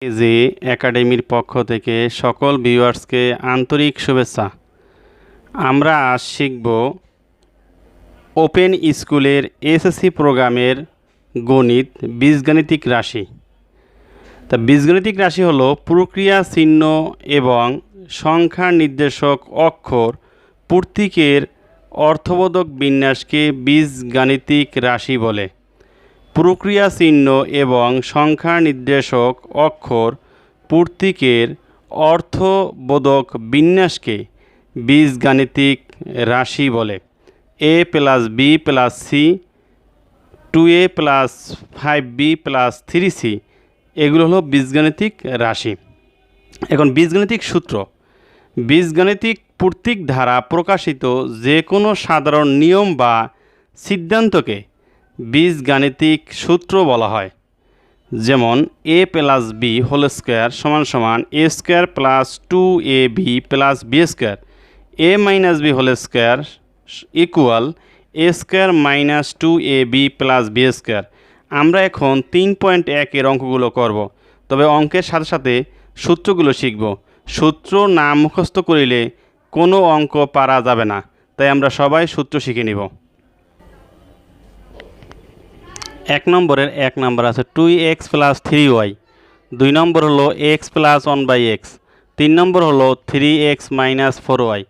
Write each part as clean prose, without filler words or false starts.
যে একাডেমির পক্ষ থেকে সকল ভিউয়ার্সকে আন্তরিক শুভেচ্ছা। আমরা আজ শিখব ওপেন স্কুলের এসএসসি প্রোগ্রামের গণিত বীজগাণিতিক রাশি। তা বীজগাণিতিক রাশি হলো প্রক্রিয়া চিহ্ন এবং সংখ্যা নির্দেশক অক্ষর প্রতীকের অর্থবোধক বিন্যাসকে বীজগাণিতিক রাশি বলে। প্রক্রিয়া চিহ্ন এবং সংখ্যা নির্দেশক অক্ষর প্রতীকের অর্থবোধক বিন্যাসকে বীজগাণিতিক রাশি বলে। a + b + c 2a + 5b + 3c এগুলো হলো বীজগাণিতিক রাশি। এখন বীজগাণিতিক সূত্র। বীজগাণিতিক প্রতীক দ্বারা প্রকাশিত যে কোনো সাধারণ নিয়ম বা সিদ্ধান্তকে বীজগাণিতিক সূত্র বলা হয়। যেমন a + b হোল স্কয়ার সমান a square plus 2ab plus b square, a minus b whole square equal a square minus 2ab plus b square. আমরা এখন 3.1 এর অঙ্কগুলো করব, তবে অঙ্কের সাথে সাথে সূত্রগুলো শিখব। সূত্র না মুখস্থ করিলে কোনো অঙ্ক পারা যাবে না, তাই আমরা সবাই সূত্র শিখে নিব। 1 নম্বরের 1 নম্বর আছে 2x + 3y, 2 নম্বর হলো x + 1/x, 3 নম্বর হলো 3x - 4y।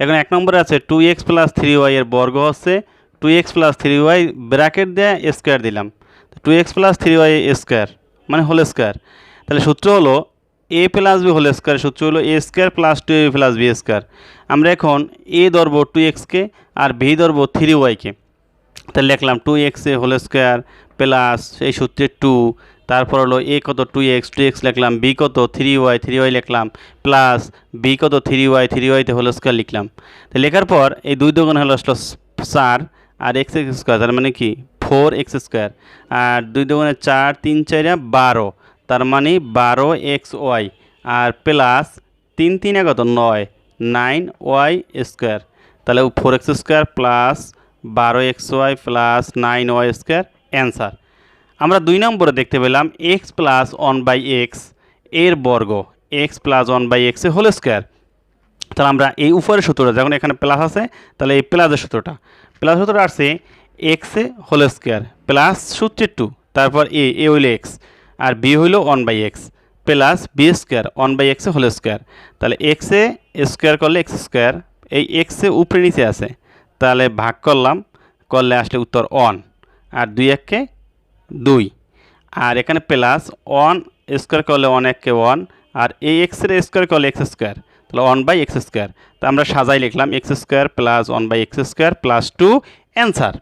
এখন 1 নম্বরে আছে 2x + 3y এর বর্গ হচ্ছে 2x + 3y ব্র্যাকেট দিয়ে স্কয়ার দিলাম, 2x + 3y স্কয়ার মানে হোল স্কয়ার। তাহলে সূত্র হলো a + b হোল স্কয়ার, সূত্র হলো a square plus 2ab plus b square. আমরা এখন a ধরব 2x কে আর b ধরব 3y কে। তাহলে লিখলাম 2x হোল স্কয়ার প্লাস এই সূত্রে 2, তারপর হলো a কত 2x লিখলাম, b কত 3y লিখলাম, প্লাস b কত 3y তে হোল স্কয়ার লিখলাম। তো লেখার পর এই 2 দুগুণ হলো 4 আর x স্কয়ার, তার মানে কি 4x স্কয়ার, আর 2 দুগুণে 4 3 4 12, তার মানে 12xy, আর প্লাস 3 3 কত 9 9y স্কয়ার। তাহলে 4x square plus 12xy plus 9y square answer. আমরা 2 নম্বরে দেখতে পেলাম x + 1/x এর বর্গ, x + 1/x এর হোল স্কয়ার। তাহলে আমরা এই উপরের সূত্রটা, যখন এখানে প্লাস আছে তাহলে এই প্লাসের সূত্রটা আসছে x হোল স্কয়ার প্লাস সূত্রে 2, তারপর a হইল x আর b হইল 1/x plus b square 1/x whole square. তাহলে x স্কয়ার করলে x স্কয়ার, এই x উপরে নিচে আছে, তাহলে ভাগ করলে আসলে উত্তর 1, আর 2 1 2, আর এখানে প্লাস 1 স্কয়ার করলে 1 1 1, আর এই x এর স্কয়ার করলে x স্কয়ার, তাহলে 1/x স্কয়ার। তো আমরা সাজাই লিখলাম x square plus 1/x square plus 2 answer.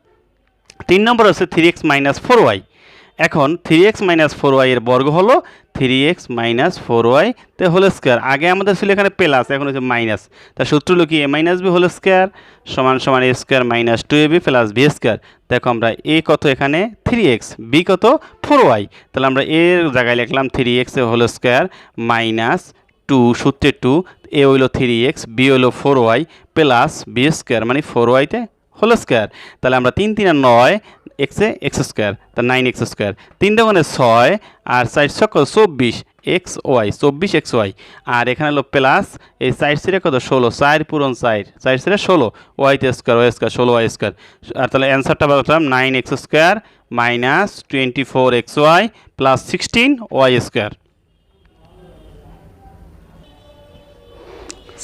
3 নম্বর হচ্ছে 3x - 4y। এখন 3x - 4y এর বর্গ হলো 3x - 4y তে হোল স্কয়ার। আগে আমাদের ছিল এখানে প্লাস, এখন হচ্ছে মাইনাস। তার সূত্র হলো কি a - b হোল স্কয়ার সমান a square minus 2ab plus b square. দেখো আমরা a কত এখানে 3x, b কত 4y, তাহলে আমরা এর জায়গায় লিখলাম 3x হোল স্কয়ার মাইনাস 2 সূত্রে 2, a হইল 3x, b হইল 4y প্লাস b স্কয়ার মানে 4y তে হোল স্কয়ার। তাহলে আমরা 3 3 9 x স্কয়ার, তা 9x স্কয়ার, 3 দুগুণে 6 আর 4 6 24 24xy, আর এখানে হলো প্লাস এই 4 সিরে কত 16, 4 পূরণ 4 4 সিরে 16 y তে square y square 16y square. আর তাহলে অ্যান্সারটা পেলাম 9x square minus 24xy plus 16y square.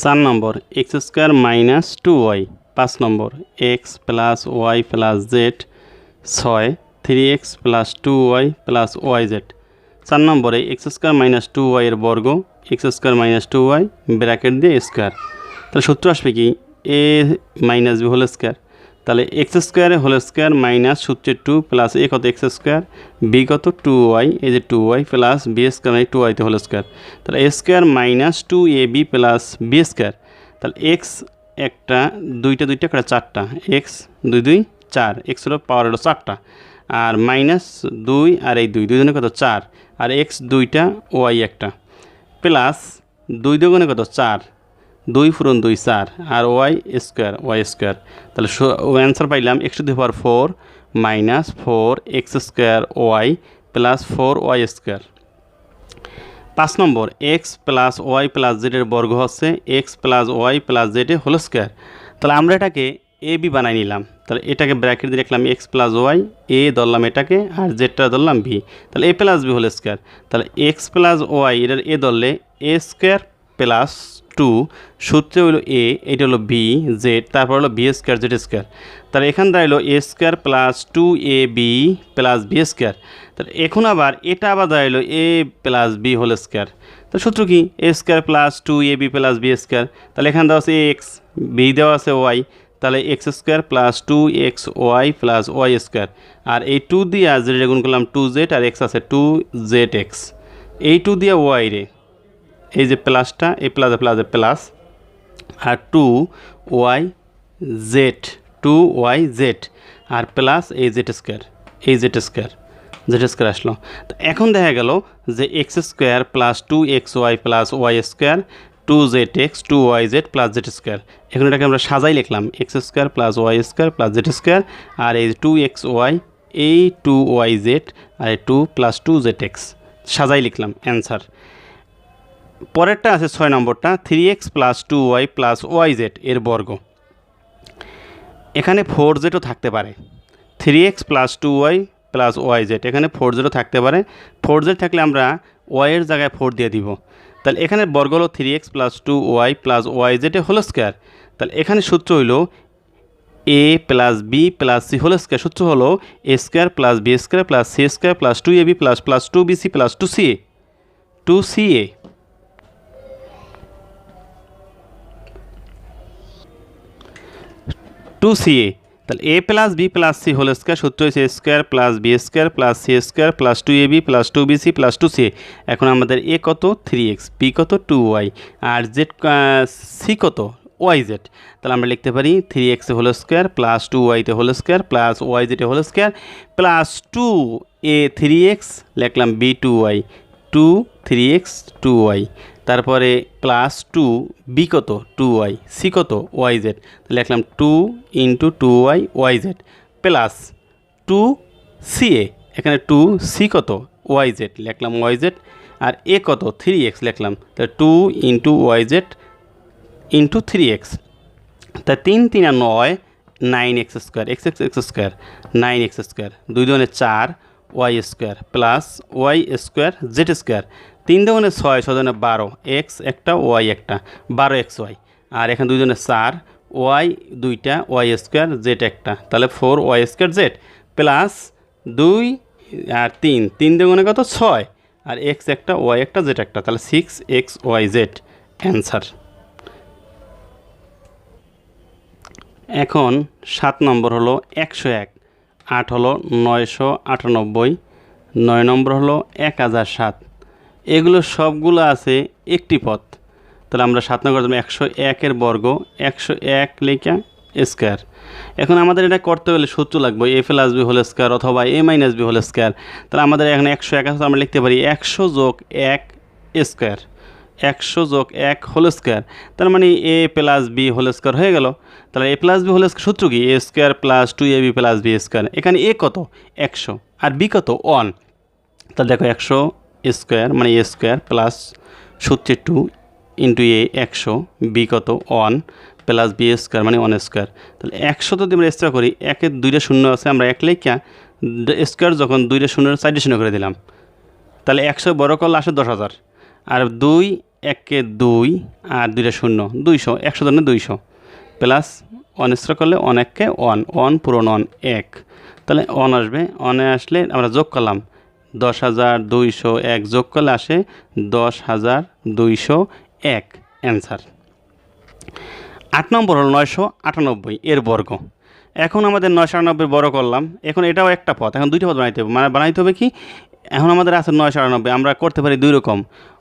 4 number x square minus 2y। 5 number x plus y plus z 6 3x plus 2y plus yz। 4 নম্বরে x স্কয়ার মাইনাস 2y এর বর্গ, x square minus 2y bracket দিয়ে square. তাহলে সূত্র আসবে কি a minus b whole square, তাহলে x square whole square minus সূত্রে 2 প্লাস a কত x স্কয়ার, b কত 2y, এই যে 2y প্লাস b স্কয়ার মানে 2y তে হোল স্কয়ার। তাহলে a square minus 2ab plus b square. তাহলে x একটা দুইটা করে 4টা, x 2 2 4, x হলো পাওয়ার হলো 4টা, আর মাইনাস 2 আর এই 2 দুজনে কত 4, আর x 2টা y একটা, প্লাস 2 দুগুণে কত 4, 2 পূরণ 2 4, আর y স্কয়ার। তাহলে অ্যান্সার পাইলাম x⁴ minus 4x square y plus 4y square. 5 number x plus y plus জেডের বর্গ হচ্ছে এক্স প্লাস ওয়াই প্লাস জেডের হোল স্কোয়ার। তাহলে আমরা এটাকে এ বি বানাই নিলাম। তাহলে এটাকে ব্র্যাকেট দিয়ে লিখলাম এক্স প্লাস ওয়াই, এ ধরলাম এটাকে, আর জেডটা ধরলাম বি। তাহলে a plus b whole square. তাহলে এক্স প্লাস ওয়াই এটার এ ধরলে এ স্কোয়ার প্লাস 2 সূত্রে হলো এ, এটা হলো বি, জেড, তারপর হলো বি স্কোয়ার জেড স্কোয়ার। তাহলে এখান দাঁড়াইলো a square plus 2ab plus b square. তাহলে এখন আবার এটা আবার দাঁড়াইলো a plus b whole square. তো সূত্র কি a square plus 2ab plus b square. তাহলে এখানে দেওয়া আছে এক্স, বি দেওয়া আছে ওয়াই, তাহলে x square plus 2xy plus y square. আর এই 2 দিয়ে জেড গুণ করলাম 2z, আর এক্স আছে 2zx। এই 2 দিয়ে ওয়াই রে, এই যে প্লাসটা, এই প্লাসে প্লাসে প্লাস, আর 2yz আর প্লাস এই জেড স্কোয়ার, এই জেড স্কোয়ার আসলো। তো এখন দেখা গেল যে x square plus 2xy plus y square 2zx 2yz plus z square. এখন এটাকে আমরা সাজাই লিখলাম x square plus y square plus z square, আর এই 2xy, এই 2yz, আর এই 2 প্লাস 2zx সাজাই লিখলাম অ্যান্সার। পরেরটা আছে 6 নম্বরটা 3x plus 2y plus wise এর বর্গ। এখানে 4zও থাকতে পারে। 3x plus 2y plus wise, এখানে 4zও থাকতে পারে। 4z থাকলে আমরা y এর জায়গায় 4 দিয়ে দিব। তাহলে এখানে বর্গ হলো 3x plus 2y plus wise whole square. তাহলে এখানে সূত্র হইল a plus b plus c whole square. সূত্র হলো a square plus b square plus c square plus 2ab plus plus 2bc plus 2ca। তাহলে a plus b plus c whole square সূত্র হচ্ছে a square plus b square plus c square plus 2ab plus 2bc plus 2ca। এখন আমাদের a কত 3x, b কত 2y, আর z c কত ওয়াইজ। তাহলে আমরা লিখতে পারি 3x whole square plus 2y whole square plus wise whole square plus 2a 3x লিখলাম বি 2y 2 3x 2y, তারপরে প্লাস 2 বি কত 2y, সি কত ওয়াইজ, লিখলাম 2 into 2y wise plus 2ca। এখানে 2c কত ওয়াইজ লিখলাম ওয়াইজ, আর এ কত 3x লিখলাম, তাহলে 2 ইন্টু ওয়াইজ ইন্টু 3x। তা 3 3 আর 9 9x square, x square 9x square, 2 2 4 y square plus y square z square, 3 2 6 6 2 12, x একটা ওয়াই একটা 12xy, আর এখানে 2 2 4 ওয়াই দুইটা ওয়াই স্কোয়ার জেড একটা, তাহলে 4 ওয়াই স্কোয়ার জেড প্লাস 2 আর 3 3 2 কত 6, আর এক্স একটা ওয়াই একটা জেড একটা, তাহলে 6xyz অ্যান্সার। এখন 7 নম্বর হলো 101, 8 হলো 998, 9 নম্বর হলো 1007। এগুলো সবগুলো আছে একটি পদ। তাহলে আমরা 7 নম্বর 101 বর্গ 101 লেখা স্কোয়ার। এখন আমাদের এটা করতে হলে সূত্র লাগবে এ প্লাস বি হোল স্কোয়ার অথবা এ মাইনাস বি হোল স্কোয়ার। তাহলে আমাদের এখানে 101 আছে, আমরা লিখতে পারি 100 যোগ 1 স্কোয়ার, 100 যোগ 1 হোল স্কোয়ার, তার মানে a plus b whole square হয়ে গেল। তাহলে a plus b whole square সূত্র কি a square plus 2ab plus b square. এখানে এ কত 100 আর বি কত 1। তাহলে দেখো 100 স্কোয়ার মানে এ স্কোয়ার প্লাস সূত্রে 2 ইন্টু এ 100, বি কত 1 প্লাস বি স্কোয়ার মানে 1 স্কোয়ার। তাহলে 100 যদি আমরা স্কোয়ার করি, 1-এর 2টা শূন্য আছে, আমরা 1 লেখা স্কোয়ার যখন 2টা শূন্যের 4টা শূন্য করে দিলাম, তাহলে 100 বড় করলে আসে 10,000, আর 2 1-এ 2 আর 2টা শূন্য 200, 100 ধরনের 200 প্লাস 1 স্কোয়ার করলে 1-1-কে 1 1 পুরো 1, তাহলে 1 আসবে। 1 আসলে আমরা যোগ করলাম 10,201 যোগ করলে আসে 10,201 অ্যান্সার। 8 নম্বর হলো 998 এর বর্গ। এখন আমাদের 998 বড় করলাম, এখন এটাও একটা পদ, এখন দুইটা পদ বানাইতে হবে। মানে বানাইতে হবে কি, এখন আমাদের আছে 998, আমরা করতে পারি দুই রকম,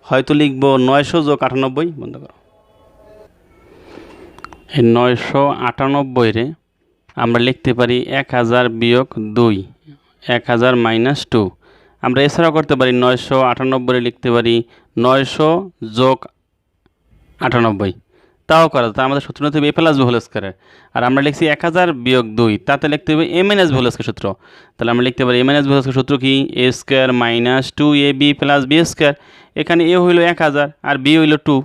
হয়তো লিখব 900 যোগ 98, বন্ধ করো। এই 998 রে আমরা লিখতে পারি 1000 বিয়োগ 2, 1000 মাইনাস 2। আমরা এছাড়াও করতে পারি 998 লিখতে পারি 900 যোগ 98, তাও করা যায়। তা আমাদের সূত্র নিতে হবে এ প্লাস বি হোল স্কোয়ারের, আর আমরা লিখছি 1000 বিয়োগ 2, তাতে লিখতে হবে a minus b whole square সূত্র। তাহলে আমরা লিখতে পারি a minus b whole square সূত্র কি, a square minus 2ab plus b square. এখানে এ হইল 1000 আর বি হইল 2,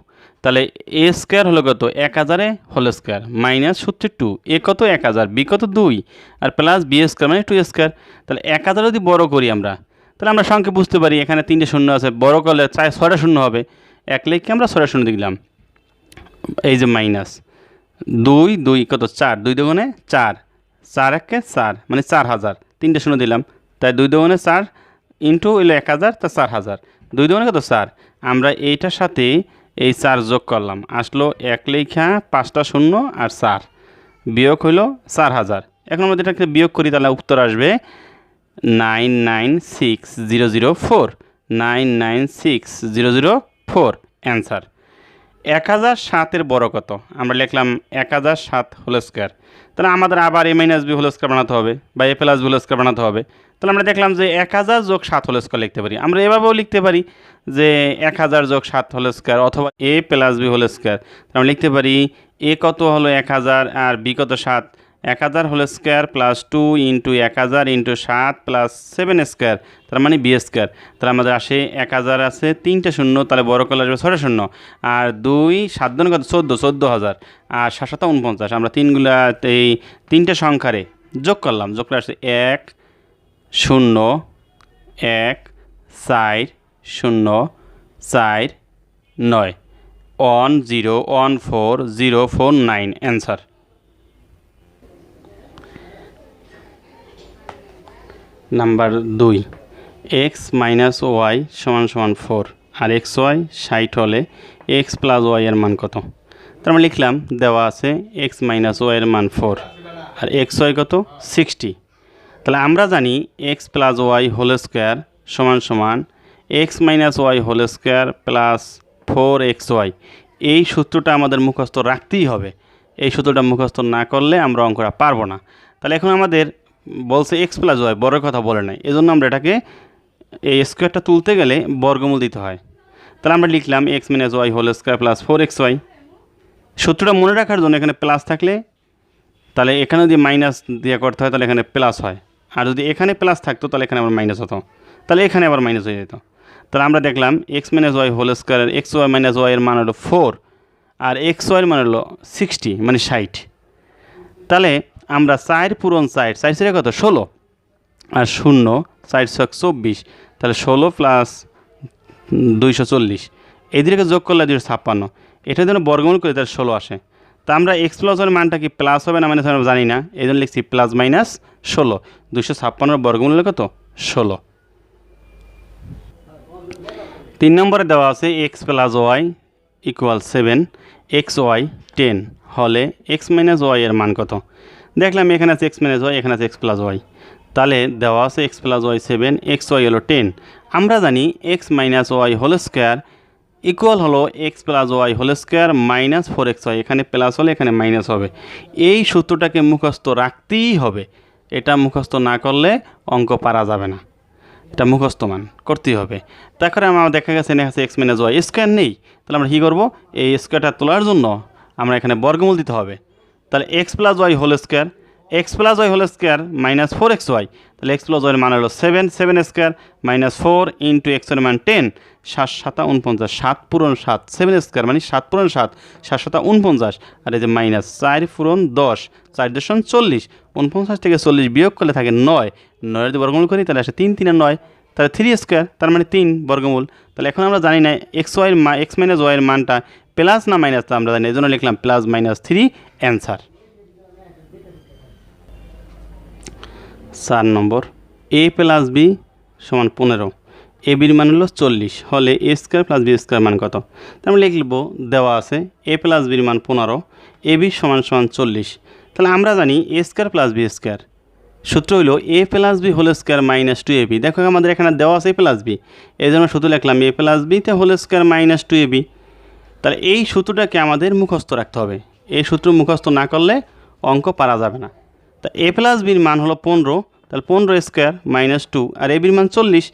তাহলে এ স্কোয়ার হলো কত 1000 হোল স্কোয়ার মাইনাস সূত্রের 2, এ কত 1000, বি কত 2, আর প্লাস বি স্কোয়ার মানে 2 স্কোয়ার। তাহলে 1000 যদি বড় করি আমরা, তাহলে আমরা সংখ্যা বুঝতে পারি এখানে 3টে শূন্য আছে, বড় করলে 6টা শূন্য হবে, এক লিখে আমরা 6টা শূন্য দিলাম। এই যে মাইনাস 2 কত 4, 2 দুগুণে 4, 4 একে 4 মানে 4000, 3টে শূন্য দিলাম, তাই 2 দুগুণে 4 ইন্টু হইলো 1000, তা 4000, 2 দুগুণে কত 4। আমরা এইটার সাথে এই 4 যোগ করলাম, আসলো এক লেখা 5টা শূন্য আর 4, বিয়োগ হইল 4000। এখন আমরা এটাকে বিয়োগ করি, তাহলে উত্তর আসবে 996004, 996004 অ্যান্সার। 1007 বড় কত, আমরা লিখলাম 1007 হোল স্কোয়ার। তাহলে আমাদের আবার এ মাইনাস বি হোল স্কোয়ার বানাতে হবে বা এ প্লাস বি হোল স্কোয়ার বানাতে হবে। তাহলে আমরা দেখলাম যে 1000 যোগ 7 হোল স্কোয়ার লিখতে পারি। আমরা এভাবেও লিখতে পারি যে 1000 যোগ 7 হোল স্কোয়ার অথবা এ প্লাস বি হোল স্কোয়ার। আমরা লিখতে পারি এ কত হলো 1000 আর বি কত 7, 1000 whole square plus 2 into 1000 into 7 plus 7 square, তার মানে বি স্কোয়ার। তাহলে আমাদের আসে 1000 আছে 3টে শূন্য, তাহলে বড় করলে আসবে 6টা শূন্য, আর 2 7 দুগুণে কত 14000, আর 7 7 49। আমরা তিনগুলা এই 3টে সংখ্যারে যোগ করলাম, যোগ করে আসছে 1 0 1 4 0 4 9 1014049 answer. Number 2, x minus y সমান সমান 4 আর এক্স ওয়াই 60 হলে এক্স প্লাস ওয়াই এর মান কত। তার মানে লিখলাম দেওয়া আছে এক্স মাইনাস ওয়াই এর মান 4 আর এক্স ওয়াই কত 60। তাহলে আমরা জানি x plus y whole square সমান সমান x minus y whole square plus 4xy। এই সূত্রটা আমাদের মুখস্থ রাখতেই হবে, এই সূত্রটা মুখস্থ না করলে আমরা অঙ্কটা পারবো না। তাহলে এখন আমাদের বলছে এক্স প্লাস ওয়াই, বড় কথা বলে নাই, এজন্য আমরা এটাকে এই স্কোয়ারটা তুলতে গেলে বর্গমূল দিতে হয়। তাহলে আমরা লিখলাম x minus y whole square plus 4xy। সূত্রটা মনে রাখার জন্য এখানে প্লাস থাকলে তাহলে এখানে যদি মাইনাস দিয়ে করতে হয় তাহলে এখানে প্লাস হয়, আর যদি এখানে প্লাস থাকতো তাহলে এখানে আবার মাইনাস হতো, তাহলে এখানে আবার মাইনাস হয়ে যেত। তাহলে আমরা দেখলাম এক্স মাইনাস ওয়াই হোল স্কোয়ারের এক্স ওয়াই মাইনাস ওয়াই এর মান হলো 4 আর এক্স ওয়াইয়ের মান হলো 60 মানে 60। তাহলে আমরা 4 পূরণ 4, 4 সেটা কত 16 আর 0 4 6 24, তাহলে 16 প্লাস 240, এই দিকে যোগ করলে 256, এটা যেন বর্গমূল করে তাহলে 16 আসে। তা আমরা এক্স প্লাস ওয়ার মানটা কি প্লাস হবে না মাইনাস হবে জানি না, এই জন্য লিখছি প্লাস মাইনাস 16, 256 বর্গমূল হলে কত 16। 3 নম্বরে দেওয়া আছে x plus y equal 7, x y 10 হলে এক্স মাইনাস ওয়াই এর মান কত। দেখলাম এখানে আছে এক্স মাইনাস ওয়াই, এখানে আছে এক্স প্লাস ওয়াই, তাহলে দেওয়া আছে x plus y 7, x y হলো 10। আমরা জানি x minus y whole square equal হলো x plus y whole square minus 4xy, এখানে প্লাস হলে এখানে মাইনাস হবে। এই সূত্রটাকে মুখস্থ রাখতেই হবে, এটা মুখস্থ না করলে অঙ্ক পারা যাবে না, এটা মুখস্থ মান করতেই হবে। তারপরে আমার দেখা গেছে এক্স মাইনাস ওয়াই স্কোয়ার নেই, তাহলে আমরা কী করবো, এই স্কোয়ারটা তোলার জন্য আমরা এখানে বর্গমূল দিতে হবে। তাহলে x plus y whole square, x plus y whole square minus 4xy, তাহলে এক্স প্লাস ওয়াইয়ের মান হলো 7, 7 স্কোয়ার মাইনাস 4 ইন্টু এক্সের মান 10, 7 7 49, 7 পূরণ 7 7 স্কোয়ার মানে 7 পূরণ 7, 7 7 49, আর এই যে মাইনাস 4 পূরণ 10, 4 10 40, 49 থেকে 40 বিয়োগ করলে থাকে 9, 9 যদি বর্গমূল করি তাহলে আসে 3 3 আর 9, তাহলে 3 স্কোয়ার তার মানে 3 বর্গমূল। তাহলে এখন আমরা জানি না এক্স ওয়াইয়ের এক্স মাইনাস ওয়াইয়ের মানটা প্লাস না মাইনাস, তা আমরা জানি, এই জন্য লিখলাম প্লাস মাইনাস 3 অ্যান্সার। 4 নম্বর এ প্লাস বি সমান 15, এ বির মান হলো 40 হলে এ স্কোয়ার প্লাস বি স্কোয়ার মান কত। আমরা লিখব দেওয়া আছে এ প্লাস বির মান 15, এ বি সমান সমান 40। তাহলে আমরা জানি a square plus b square সূত্র হইল a plus b whole square minus 2ab। দেখো আমাদের এখানে দেওয়া আছে এ প্লাস বি, এই জন্য সূত্র লিখলাম এ প্লাস বিতে হোল স্কোয়ার মাইনাস 2ab। তাহলে এই সূত্রটাকে আমাদের মুখস্থ রাখতে হবে, এই সূত্র মুখস্থ না করলে অঙ্ক পারা যাবে না। তা এ প্লাস বির মান হলো 15, তাহলে 15 স্কোয়ার মাইনাস 2 আর এ বির মান 40,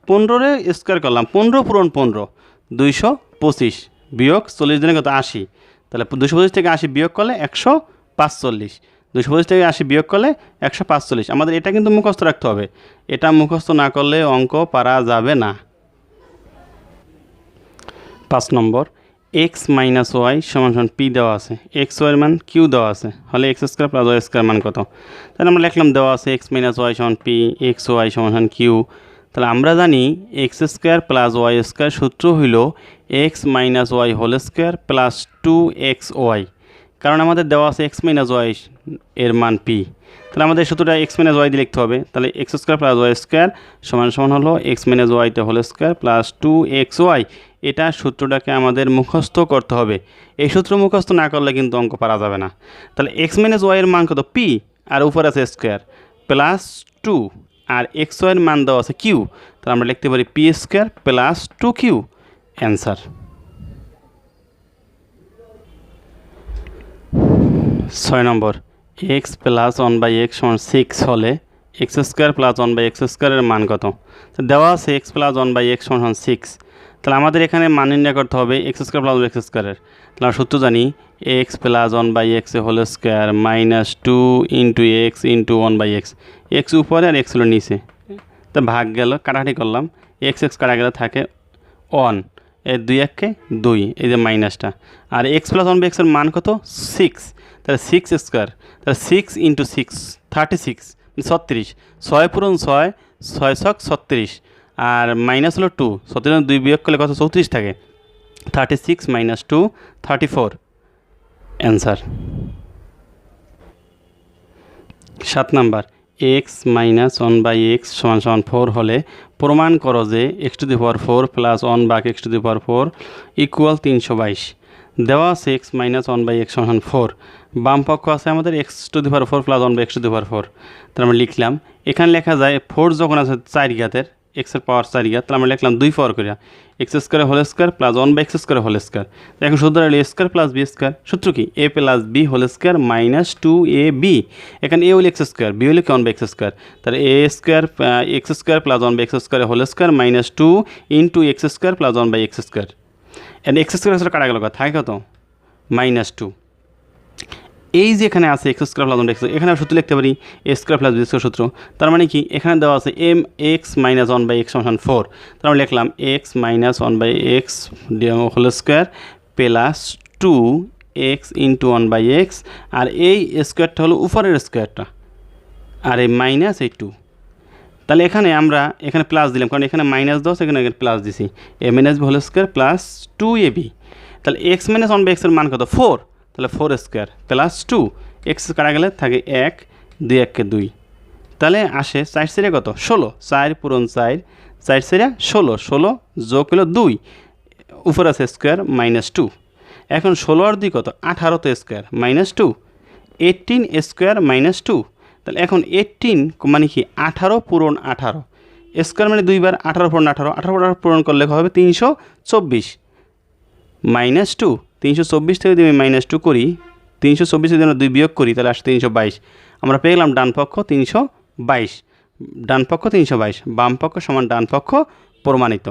15 স্কোয়ার করলাম 15 পূরণ 15 225 বিয়োগ 40 দিনে কত 80, তাহলে 225 থেকে 80 বিয়োগ করলে 145, 225 থেকে 80 বিয়োগ করলে 145। আমাদের এটা কিন্তু মুখস্থ রাখতে হবে, এটা মুখস্থ না করলে অঙ্ক পারা যাবে না। 5 নম্বর, এক্স মাইনাস ওয়াই সমান সমান পি দেওয়া আছে, এক্স ওয়াইয়ের মান কিউ দেওয়া আছে, হলে x square plus y square মান কত? তাহলে আমরা লিখলাম দেওয়া আছে এক্স মাইনাস ওয়াই সমান পি, এক্স ওয়াই সমান সমান কিউ। তাহলে আমরা জানি x square plus y square সূত্র হইল x minus y whole square plus 2x y, কারণ আমাদের দেওয়া আছে এক্স মাইনাস ওয়াই এর মান পি। তাহলে আমাদের সূত্রটা এক্স মাইনাস ওয়াই দিয়ে লিখতে হবে। তাহলে x square plus y square সমান সমান হলো এক্স মাইনাস ওয়াইতে whole square plus 2x y. এটা সূত্রটাকে আমাদের মুখস্থ করতে হবে, এই সূত্র মুখস্থ না করলে কিন্তু অঙ্ক পারা যাবে না। তাহলে এক্স মাইনাস ওয়াইয়ের মান কত? পি, আর উপরে আছে স্কোয়ার প্লাস 2, আর এক্স ওয়াইয়ের মান দেওয়া আছে কিউ। তাহলে আমরা লিখতে পারি P square plus 2q, answer. 6 নম্বর, এক্স প্লাস 1/x সমান 6 হলে এক্স স্কোয়ার প্লাস 1/x স্কোয়ারের মান কত? তো দেওয়া আছে এক্স প্লাস 1/x সমান 6। তাহলে আমাদের এখানে মান নির্ণয় করতে হবে এক্স স্কোয়ার প্লাস এক্স স্কোয়ারের। তাহলে আমরা সূত্র জানি x plus 1/x whole square minus 2 into x into 1/x, x উপরে আর এক্স হলো নিচে, তো ভাগ গেল, কাটাকাটি করলাম, এক্স এক্স কাটা গেলে থাকে 1, এর 2 1 2, এই যে মাইনাসটা, আর এক্স প্লাস 1/xের মান কত? 6। তাহলে 6 স্কোয়ার, তাহলে 6 ইন্টু 6 36, 36, 6 পূরণ 6, 6 ছক 36, আর মাইনাস হলো 2, 36 2 বিয়োগ করলে কত? 34 থাকে, 36 minus 2 34, answer. 7 number, x minus 1/x সমান সমান 4 হলে প্রমাণ করো যে x to the power 4 plus 1 ভাগ x to the power 4 equal 322। দেওয়া আছে এক্স মাইনাস 1/x সমান 4, বাম পক্ষ আছে আমাদের x to the power 4 plus 1/x to the power 4। তাহলে আমরা লিখলাম, এখানে লেখা যায় 4 যখন আছে 4 ঘাতের, এক্সের পাওয়ার 4 ঘাত, তাহলে আমরা লিখলাম 2 পাওয়ার করে x square whole square plus 1/x square whole square. এখন সূত্র হলো a square plus b square, সূত্র কি? A plus b whole square minus 2ab, এখানে এ হলো এক্স স্কোয়ার, বি হলো কি 1/x স্কোয়ার, তাহলে a square x square plus 1/x square whole square minus 2 into x square plus 1/x square. And x square কাটা গেল, থাকে কত? Minus 2। এই যে এখানে আছে এক্স স্কোয়ার প্লাস 1/x, এখানে সূত্র লিখতে পারি এ স্কোয়ার প্লাস বি স্কোয়ার সূত্র। তার মানে কি? এখানে দেওয়া আছে এম এক্স মাইনাস 1/x সমান 4, তার মানে লিখলাম x minus 1/x whole square plus 2x into 1/x, আর এই স্কোয়ারটা হলো উপরের স্কোয়ারটা, আর এই মাইনাস এই 2। তাহলে এখানে আমরা এখানে প্লাস দিলাম, কারণ এখানে মাইনাস 10, এখানে প্লাস দিছি, a minus b whole square plus 2ab। তাহলে এক্স মাইনাস 1/x এর মান কত? 4, তাহলে 4 স্কোয়ার প্লাস 2, এক্স কাটা গেলে থাকে 1, 2 1 2, তাহলে আসে 4 সেরে কত? 16, 4 পূরণ 4, 4 সেরে 16, 16 যোগ হলো 2, উপর আছে স্কোয়ার মাইনাস 2। এখন 16 আর 2 কত? 18 তো স্কোয়ার মাইনাস 2, 18 স্কোয়ার মাইনাস 2। তাহলে এখন 18 মানে কি? 18 পূরণ 18, স্কোয়ার মানে 2 বার, 18 পূরণ 18, 18 পূরণ করলে হবে 324 মাইনাস 2। 324 থেকে যদি আমি মাইনাস 2 করি, 324 যদি আমরা 2 বিয়োগ করি, তাহলে আসে 322। আমরা পেয়ে গেলাম ডান পক্ষ 322, ডান পক্ষ 322, বাম পক্ষ সমান ডান পক্ষ প্রমাণিত।